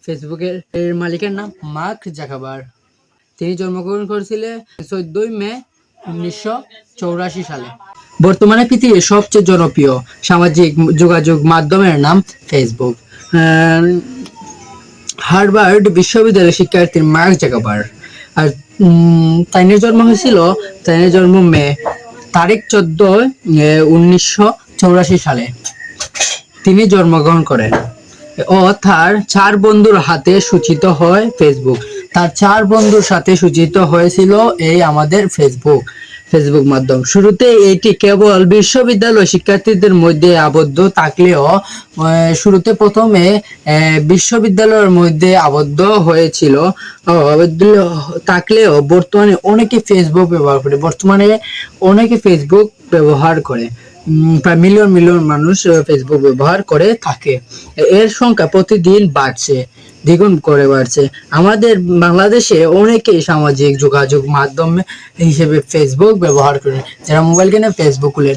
ফেসবুকের এর মালিকের নাম মার্ক জাকারবার্গ। তিনি জন্মগ্রহণ করেছিলেন 14 মে 1984 সালে। বর্তমানে পৃথিবীর সবচেয়ে জনপ্রিয় সামাজিক যোগাযোগ মাধ্যমের নাম ফেসবুক। হার্ভার্ড বিশ্ববিদ্যালয়ের শিক্ষার্থী মার্ক জাকারবার্গ। আর তাইনের জন্ম হয়েছিল, তাইনের জন্ম তারিখ 14 1984 সালে তিনি জন্মগ্রহণ করেন ও তার 4 বন্ধুর হাতে সূচিত হয় ফেসবুক। তার 4 বন্ধুর সাথে সূচিত হয়েছিল এই আমাদের ফেসবুক মাধ্যম। শুরুতে এটি কেবল বিশ্ববিদ্যালয় শিক্ষার্থীদের মধ্যে আবদ্ধ থাকলেও শুরুতে প্রথমে বিশ্ববিদ্যালয়ের মধ্যে আবদ্ধ হয়েছিল থাকলেও বর্তমানে অনেকে ফেসবুক ব্যবহার করে। প্রায় মিলিয়ন মানুষ ফেসবুক ব্যবহার করে থাকে। এর সংখ্যা প্রতিদিন দ্বিগুণ করে বাড়ছে। আমাদের বাংলাদেশে অনেকেই সামাজিক যোগাযোগ মাধ্যম হিসেবে ফেসবুক ব্যবহার করে। যারা মোবাইল কিনে ফেসবুক খুলে।